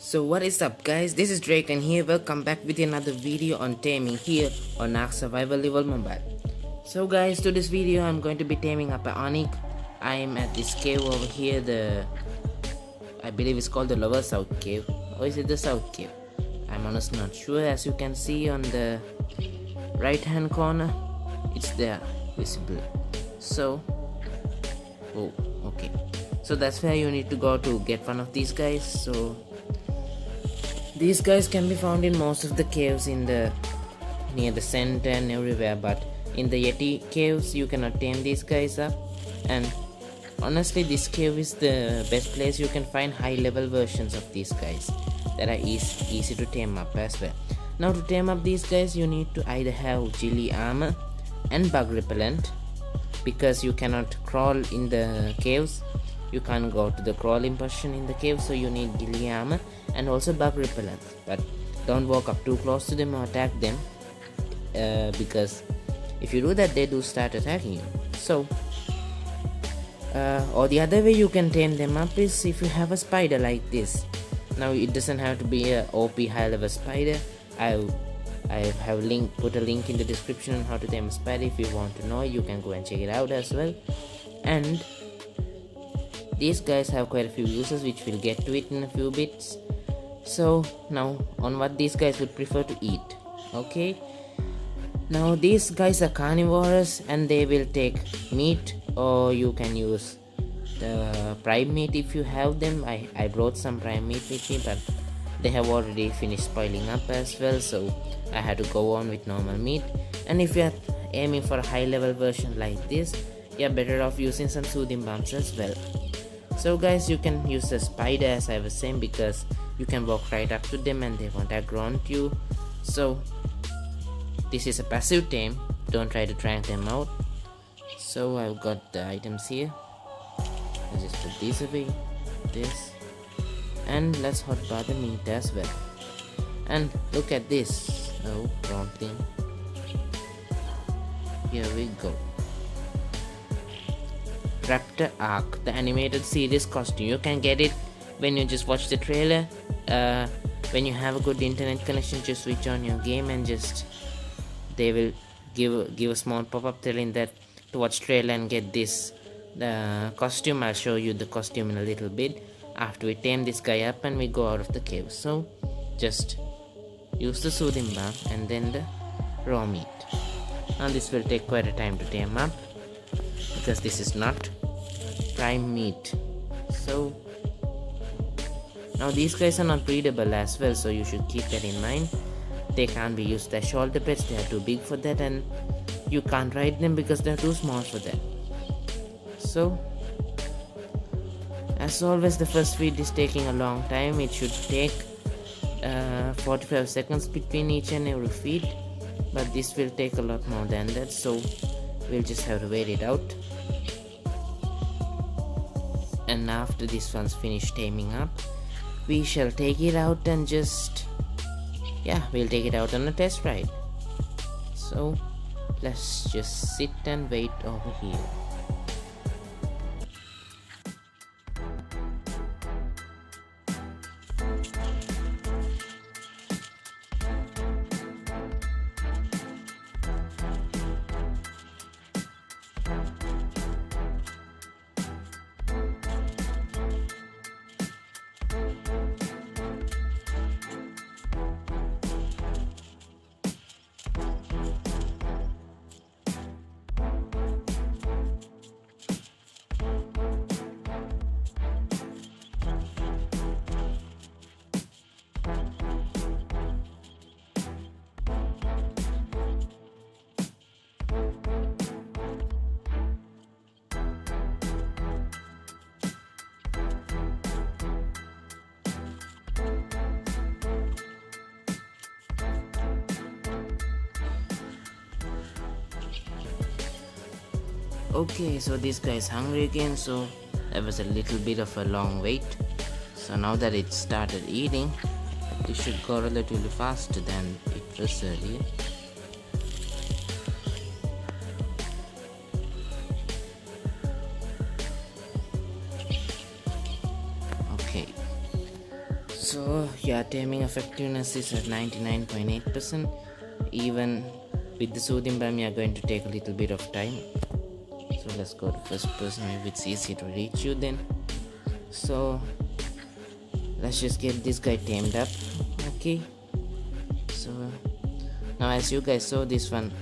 So what is up guys, this is Drakane here. Welcome back with another video on taming here on Ark Survival Level Mobile. So guys, to this video I'm going to be taming up an Onyc. I am at this cave over here, I believe it's called the lower south cave, or is it the south cave? I'm honestly not sure. As you can see on the right hand corner, it's there visible. So okay, so that's where you need to go to get one of these guys. So these guys can be found in most of the caves near the center and everywhere, but in the Yeti caves you cannot tame these guys up. And honestly, this cave is the best place you can find high level versions of these guys that are easy to tame up as well. Now to tame up these guys you need to either have ghillie armor and bug repellent, because you cannot crawl in the caves. You can't go to the crawling portion in the cave, so you need ghillie armor and also bug repellent. But don't walk up too close to them or attack them, because if you do that, they do start attacking you. So or the other way you can tame them up is if you have a spider like this. Now it doesn't have to be a OP high level spider. I have put a link in the description on how to tame a spider. If you want to know, you can go and check it out as well. And these guys have quite a few uses, which we'll get to it in a few bits. So now on what these guys would prefer to eat. Okay, now these guys are carnivorous and they will take meat, or you can use the prime meat if you have them. I brought some prime meat with me, but they have already finished spoiling up as well, so I had to go on with normal meat. And if you are aiming for a high level version like this, you're better off using some soothing bombs as well. So guys, you can use the spider as I was saying, because you can walk right up to them and they won't aggro onto you. So this is a passive tame, don't try to drag them out. So I've got the items here. I'll just put these away, this, and let's hotbar the meat as well. And look at this. Oh, wrong thing. Here we go. Raptor Ark, the animated series costume. You can get it when you just watch the trailer. When you have a good internet connection, just switch on your game and just they will give a small pop-up telling that to watch trailer and get this costume. I'll show you the costume in a little bit after we tame this guy up and we go out of the cave. So just use the soothing balm and then the raw meat. Now this will take quite a time to tame up, because this is not prime meat. So now these guys are not breedable as well, so you should keep that in mind. They can't be used as shoulder pets, they are too big for that, and you can't ride them because they're too small for that. So as always, the first feed is taking a long time. It should take 45 seconds between each and every feed, but this will take a lot more than that, so we'll just have to wait it out. And after this one's finished taming up, we shall take it out and we'll take it out on a test ride. So let's just sit and wait over here. Okay, so this guy is hungry again, so that was a little bit of a long wait. So now that it started eating, it should go relatively faster than it was earlier. So yeah, taming effectiveness is at 99.8%. Even with the soothing balm, you are going to take a little bit of time. So let's go to first person, maybe it's easy to reach you then. So let's just get this guy tamed up. Okay, so now as you guys saw, this one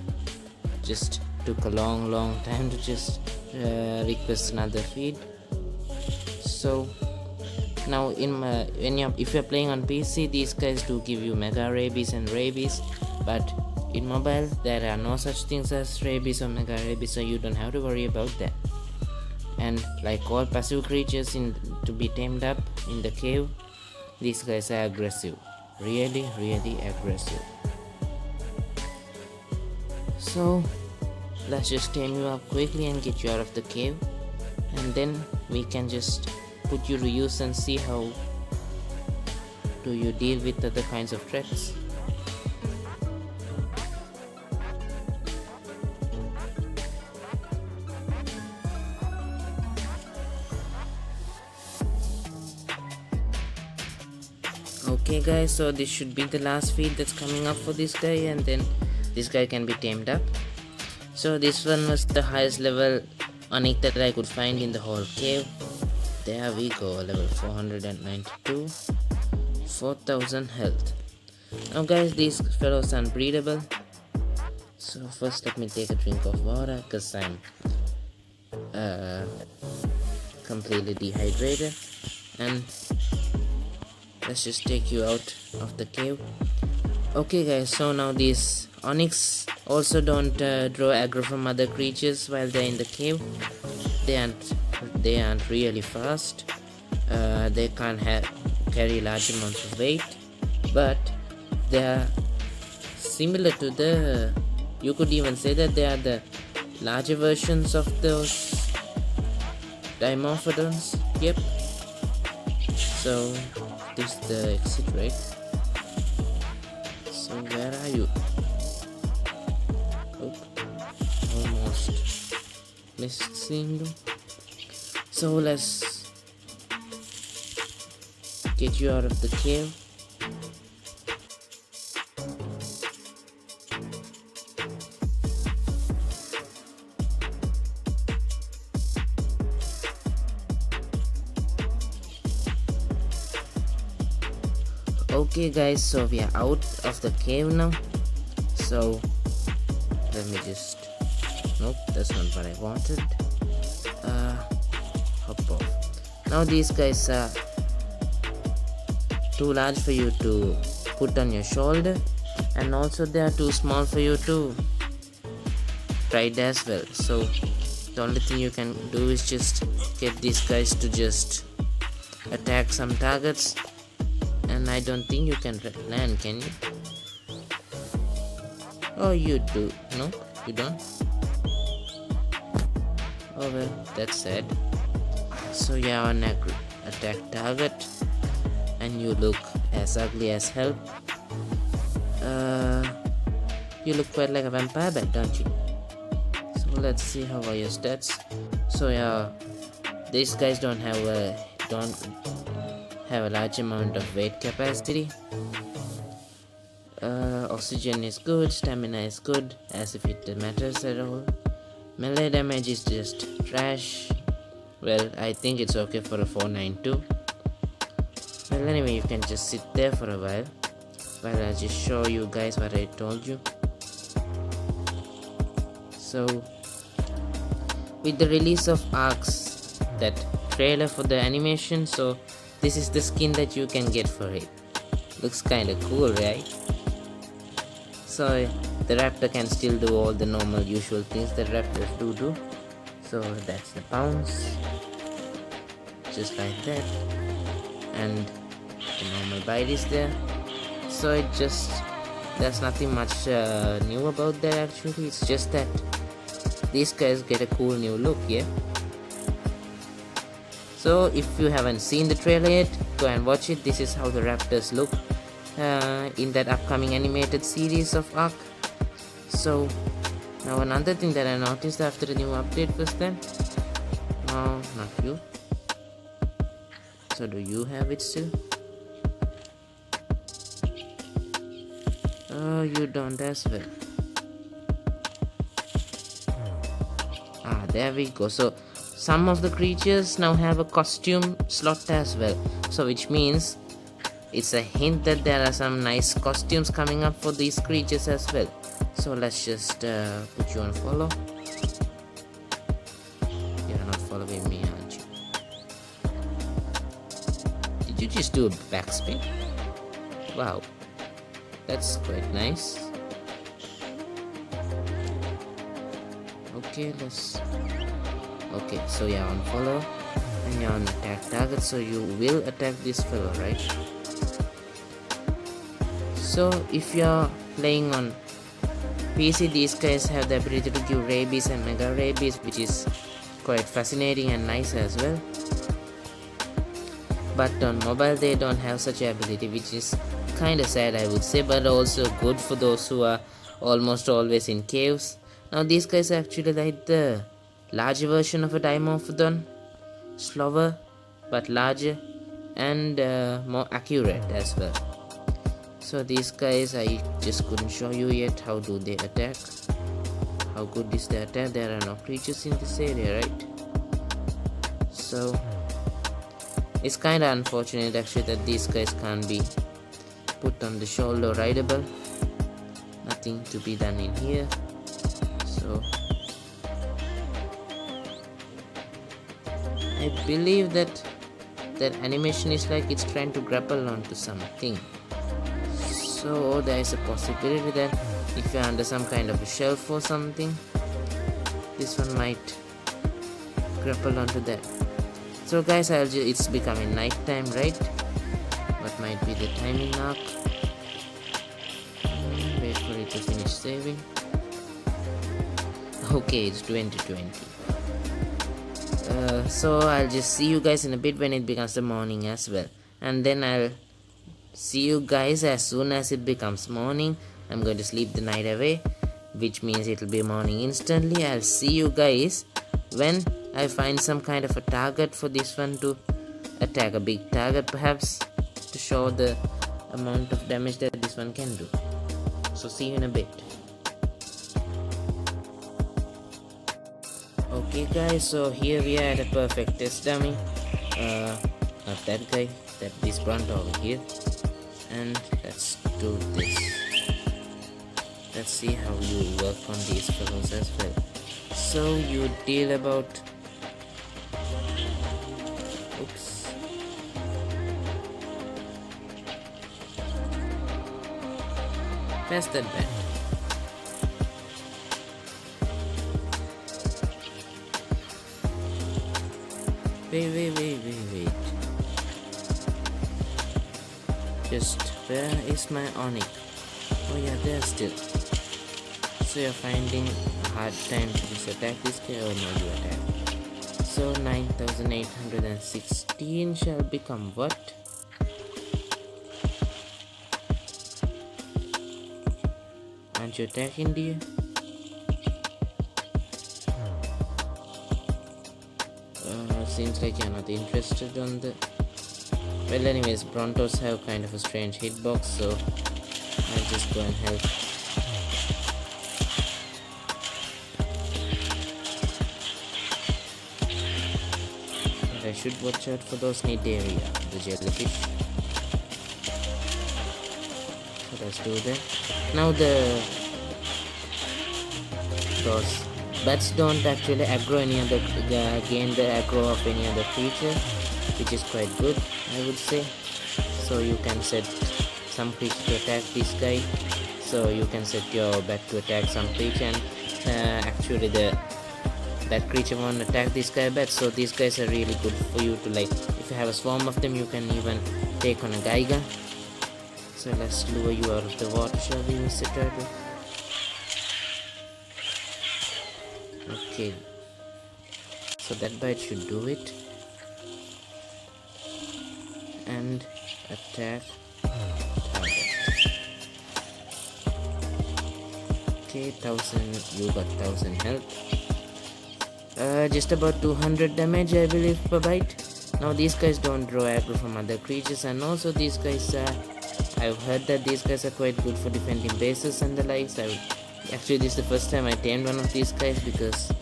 just took a long time to just request another feed. So now if you're playing on PC, these guys do give you mega rabies and rabies, but in mobile there are no such things as rabies or mega rabies, so you don't have to worry about that. And like all passive creatures to be tamed up in the cave, these guys are aggressive, really aggressive. So let's just tame you up quickly and get you out of the cave, and then we can just put you to use and see how do you deal with other kinds of threats. Okay guys, so this should be the last feed that's coming up for this guy, and then this guy can be tamed up. So this one was the highest level Onyc that I could find in the whole cave. There we go, level 492, 4000 health. Now guys, these fellows are unbreedable. So first let me take a drink of water, because I'm completely dehydrated. And let's just take you out of the cave. Okay guys, so now these Onyx also don't draw aggro from other creatures while they're in the cave. They aren't really fast. They can't carry large amounts of weight, but they are similar to the, you could even say that they are the larger versions of those Dimorphodons. Yep. So this is the exit, right? So where are you? Oh, almost missed seeing you. So let's get you out of the cave. Okay guys, so we are out of the cave now. So let me just, nope, that's not what I wanted. Hop off. Now these guys are too large for you to put on your shoulder, and also they are too small for you to ride as well. So the only thing you can do is just get these guys to just attack some targets. And I don't think you can land, can you? Oh, you do. No, you don't. Oh well, that's sad. So you are an attack target, and you look as ugly as hell. You look quite like a vampire bat, don't you? So let's see how are your stats. So yeah, these guys don't have a large amount of weight capacity. Oxygen is good, stamina is good, as if it matters at all. Melee damage is just trash. Well, I think it's okay for a 492. Well, anyway, you can just sit there for a while I just show you guys what I told you. So with the release of Arcs, that trailer for the animation, so this is the skin that you can get for it. Looks kinda cool, right? So the raptor can still do all the normal usual things that raptors do. So that's the pounce, just like that, and the normal bite is there. So there's nothing much new about that actually. It's just that these guys get a cool new look, yeah. So if you haven't seen the trailer yet, go and watch it. This is how the raptors look in that upcoming animated series of Arc. So now another thing that I noticed after the new update was that, no, not you. So do you have it still? Oh, you don't as well. There we go. So some of the creatures now have a costume slot as well, so which means it's a hint that there are some nice costumes coming up for these creatures as well. So let's just put you on follow. You're not following me, aren't you? Did you just do a backspin? Wow, that's quite nice. Okay, so you're on follow and you're on attack target, so you will attack this fellow, right? So if you're playing on PC, these guys have the ability to give rabies and mega rabies, which is quite fascinating and nice as well. But on mobile they don't have such ability, which is kinda sad, I would say, but also good for those who are almost always in caves. Now these guys are actually like the larger version of a Dimorphodon, slower but larger and more accurate as well. So these guys, I just couldn't show you yet how do they attack. How good is the attack? There are no creatures in this area, right? So it's kinda unfortunate actually that these guys can't be put on the shoulder rideable. Nothing to be done in here. So I believe that animation is like it's trying to grapple onto something. So there is a possibility that if you're under some kind of a shelf or something, this one might grapple onto that. So guys, it's becoming night time, right? What might be the timing arc? Wait for it to finish saving. Okay, it's 2020. So I'll just see you guys in a bit when it becomes the morning as well, and then I'll see you guys as soon as it becomes morning. I'm going to sleep the night away, which means it'll be morning instantly. I'll see you guys when I find some kind of a target for this one to attack, a big target perhaps, to show the amount of damage that this one can do. So see you in a bit. Okay guys, so here we are at a perfect test dummy. Not that guy, this grunt over here. And let's do this. Let's see how you work on these fellows as well. So you deal about... Oops. Pass that back. Wait. Just where is my Onyc? Oh yeah, there still. So you're finding a hard time to just attack this guy, or no, you attack. So 9816 shall become what? Aren't you attacking, dear? Seems like you're not interested on the... Well anyways, Brontos have kind of a strange hitbox, so I'll just go and help. But I should watch out for those Nidaria, the jellyfish. So let's do that. Now those bats don't actually aggro any other, gain the aggro of any other creature, which is quite good, I would say. So you can set some creature to attack this guy, so you can set your bat to attack some creature, and actually that creature won't attack this guy bat. So these guys are really good for you to, like, if you have a swarm of them, you can even take on a Geiger. So let's lure you out of the water, shall we, Mr. Turtle? Okay, so that bite should do it. And attack target. Okay, 1000, you got 1000 health. Just about 200 damage, I believe, per bite. Now these guys don't draw aggro from other creatures, and also these guys are, I've heard that these guys are quite good for defending bases and the likes. Actually, this is the first time I tamed one of these guys because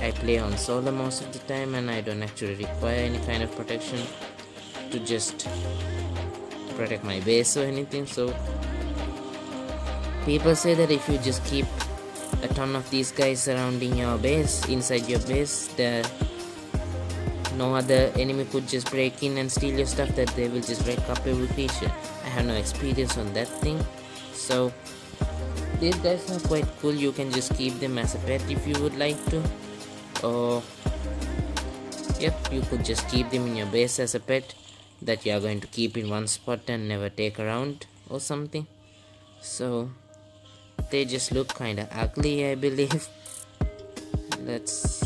I play on solo most of the time and I don't actually require any kind of protection to just protect my base or anything. So people say that if you just keep a ton of these guys surrounding your base, inside your base, no other enemy could just break in and steal your stuff, that they will just wreck up every creature. I have no experience on that thing, so these guys are quite cool. You can just keep them as a pet if you would like to, or yep, you could just keep them in your base as a pet that you are going to keep in one spot and never take around or something. So they just look kinda ugly, I believe. Let's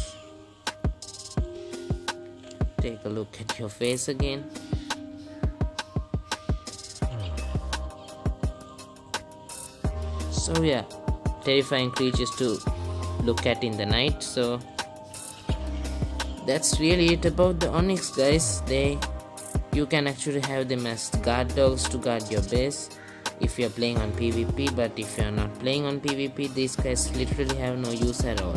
take a look at your face again. So yeah, terrifying creatures to look at in the night. So that's really it about the Onyx guys. You can actually have them as guard dogs to guard your base if you're playing on PvP, but if you're not playing on PvP, these guys literally have no use at all.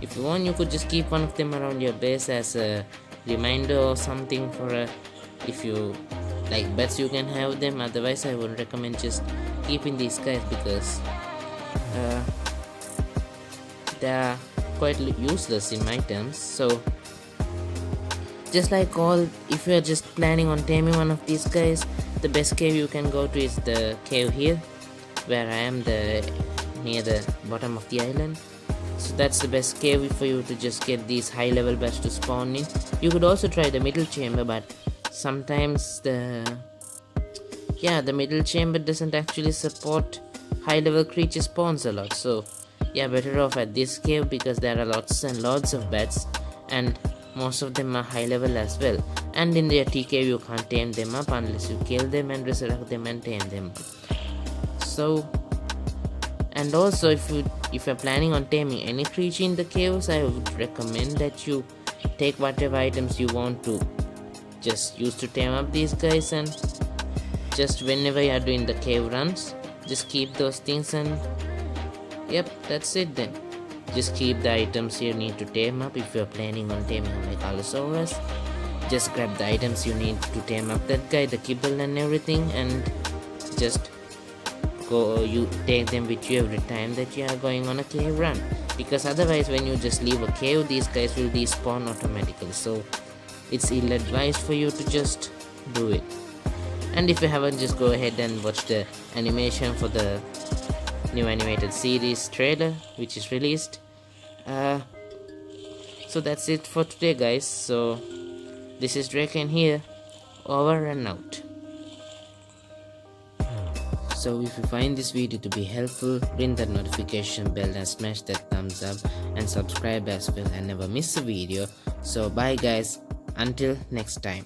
If you want, you could just keep one of them around your base as a reminder or something for if you like bets, you can have them. Otherwise, I would recommend just keeping these guys because they are quite useless in my terms. So just like if you are just planning on taming one of these guys, the best cave you can go to is the cave here where I am, near the bottom of the island. So that's the best cave for you to just get these high level bats to spawn in. You could also try the middle chamber, but sometimes the middle chamber doesn't actually support high level creature spawns a lot. So yeah, better off at this cave because there are lots and lots of bats and most of them are high level as well. And in the T cave you can't tame them up unless you kill them and resurrect them and tame them up. So, and also if you're planning on taming any creature in the caves, I would recommend that you take whatever items you want to just use to tame up these guys, and just whenever you are doing the cave runs, just keep those things, and yep, that's it then. Just keep the items you need to tame up. If you're planning on taming like Allosaurus, just grab the items you need to tame up that guy, the kibble and everything, and just you take them with you every time that you are going on a cave run, because otherwise when you just leave a cave, these guys will despawn automatically. So it's ill-advised for you to just do it. And if you haven't, just go ahead and watch the animation for the new animated series trailer which is released. So that's it for today guys. So this is Drakane here, over and out. So if you find this video to be helpful, ring that notification bell and smash that thumbs up and subscribe as well and never miss a video. So bye guys, until next time.